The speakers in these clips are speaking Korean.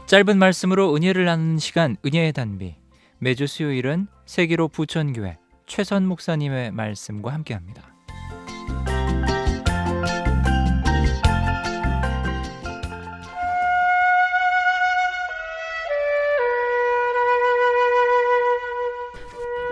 짧은 말씀으로 은혜를 나누는 시간, 은혜의 단비. 매주 수요일은 세기로 부천교회 최선 목사님의 말씀과 함께합니다.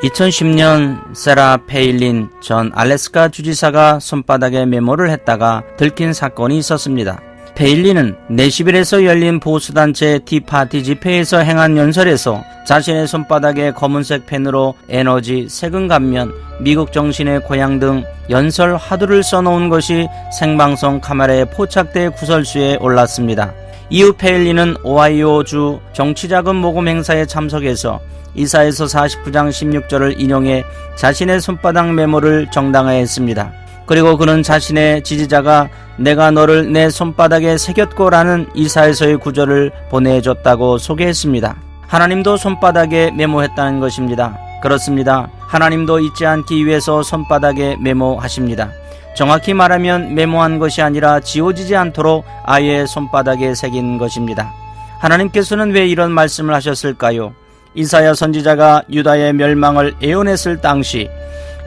(2010년) 세라 페일린 전 알래스카 주지사가 손바닥에 메모를 했다가 들킨 사건이 있었습니다. 페일린은 내시빌에서 열린 보수단체 티파티 집회에서 행한 연설에서 자신의 손바닥에 검은색 펜으로 에너지, 세금 감면, 미국 정신의 고향 등 연설 화두를 써놓은 것이 생방송 카메라에 포착돼 구설수에 올랐습니다. 이후 페일린은 오하이오주 정치자금 모금 행사에 참석해서 이사야서 49장 16절을 인용해 자신의 손바닥 메모를 정당화했습니다. 그리고 그는 자신의 지지자가 내가 너를 내 손바닥에 새겼고라는 이사야서의 구절을 보내줬다고 소개했습니다. 하나님도 손바닥에 메모했다는 것입니다. 그렇습니다. 하나님도 잊지 않기 위해서 손바닥에 메모하십니다. 정확히 말하면 메모한 것이 아니라 지워지지 않도록 아예 손바닥에 새긴 것입니다. 하나님께서는 왜 이런 말씀을 하셨을까요? 이사야 선지자가 유다의 멸망을 예언했을 당시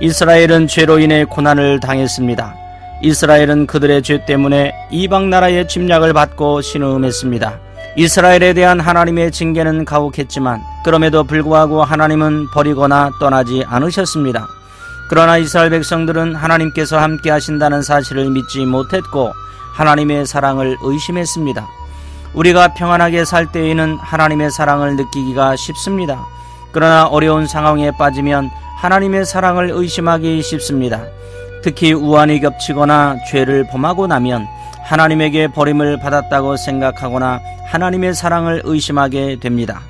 이스라엘은 죄로 인해 고난을 당했습니다. 이스라엘은 그들의 죄 때문에 이방 나라의 침략을 받고 신음했습니다. 이스라엘에 대한 하나님의 징계는 가혹했지만 그럼에도 불구하고 하나님은 버리거나 떠나지 않으셨습니다. 그러나 이스라엘 백성들은 하나님께서 함께 하신다는 사실을 믿지 못했고 하나님의 사랑을 의심했습니다. 우리가 평안하게 살 때에는 하나님의 사랑을 느끼기가 쉽습니다. 그러나 어려운 상황에 빠지면 하나님의 사랑을 의심하기 쉽습니다. 특히 우환이 겹치거나 죄를 범하고 나면 하나님에게 버림을 받았다고 생각하거나 하나님의 사랑을 의심하게 됩니다.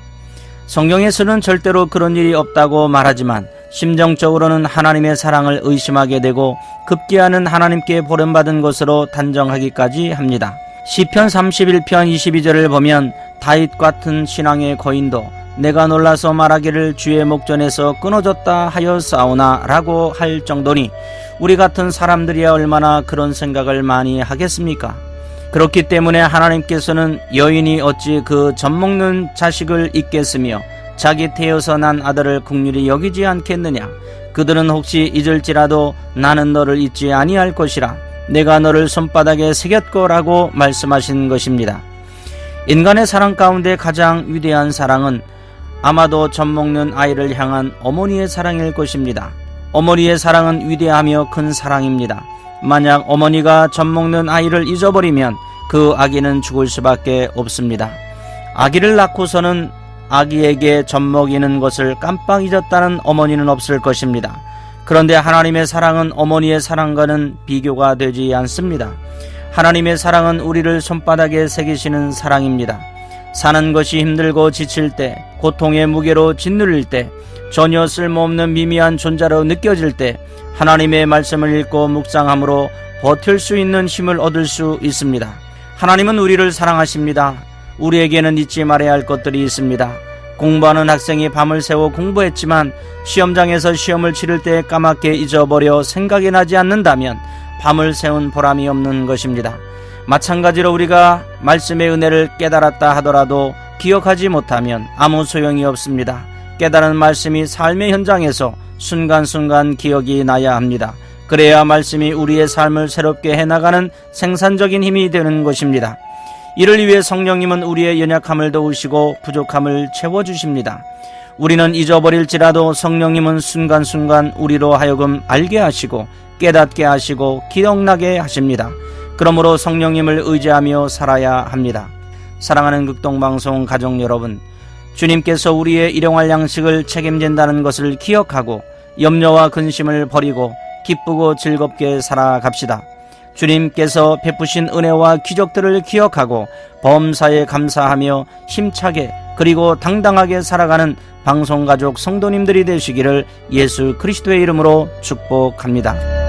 성경에서는 절대로 그런 일이 없다고 말하지만 심정적으로는 하나님의 사랑을 의심하게 되고 급기야는 하나님께 버림받은 것으로 단정하기까지 합니다. 시편 31편 22절을 보면 다윗 같은 신앙의 거인도 내가 놀라서 말하기를 주의 목전에서 끊어졌다 하였사오나 라고 할 정도니 우리 같은 사람들이야 얼마나 그런 생각을 많이 하겠습니까? 그렇기 때문에 하나님께서는 여인이 어찌 그 젖먹는 자식을 잊겠으며 자기 태어서 난 아들을 긍휼히 여기지 않겠느냐? 그들은 혹시 잊을지라도 나는 너를 잊지 아니할 것이라 내가 너를 손바닥에 새겼고라고 말씀하신 것입니다. 인간의 사랑 가운데 가장 위대한 사랑은 아마도 젖먹는 아이를 향한 어머니의 사랑일 것입니다. 어머니의 사랑은 위대하며 큰 사랑입니다. 만약 어머니가 젖먹는 아이를 잊어버리면 그 아기는 죽을 수밖에 없습니다. 아기를 낳고서는 아기에게 젖먹이는 것을 깜빡 잊었다는 어머니는 없을 것입니다. 그런데 하나님의 사랑은 어머니의 사랑과는 비교가 되지 않습니다. 하나님의 사랑은 우리를 손바닥에 새기시는 사랑입니다. 사는 것이 힘들고 지칠 때, 고통의 무게로 짓눌릴 때, 전혀 쓸모없는 미미한 존재로 느껴질 때 하나님의 말씀을 읽고 묵상함으로 버틸 수 있는 힘을 얻을 수 있습니다. 하나님은 우리를 사랑하십니다. 우리에게는 잊지 말아야 할 것들이 있습니다. 공부하는 학생이 밤을 새워 공부했지만 시험장에서 시험을 치를 때 까맣게 잊어버려 생각이 나지 않는다면 밤을 새운 보람이 없는 것입니다. 마찬가지로 우리가 말씀의 은혜를 깨달았다 하더라도 기억하지 못하면 아무 소용이 없습니다. 깨달은 말씀이 삶의 현장에서 순간순간 기억이 나야 합니다. 그래야 말씀이 우리의 삶을 새롭게 해나가는 생산적인 힘이 되는 것입니다. 이를 위해 성령님은 우리의 연약함을 도우시고 부족함을 채워주십니다. 우리는 잊어버릴지라도 성령님은 순간순간 우리로 하여금 알게 하시고 깨닫게 하시고 기억나게 하십니다. 그러므로 성령님을 의지하며 살아야 합니다. 사랑하는 극동방송 가족 여러분, 주님께서 우리의 일용할 양식을 책임진다는 것을 기억하고 염려와 근심을 버리고 기쁘고 즐겁게 살아갑시다. 주님께서 베푸신 은혜와 기적들을 기억하고 범사에 감사하며 힘차게 그리고 당당하게 살아가는 방송가족 성도님들이 되시기를 예수 그리스도의 이름으로 축복합니다.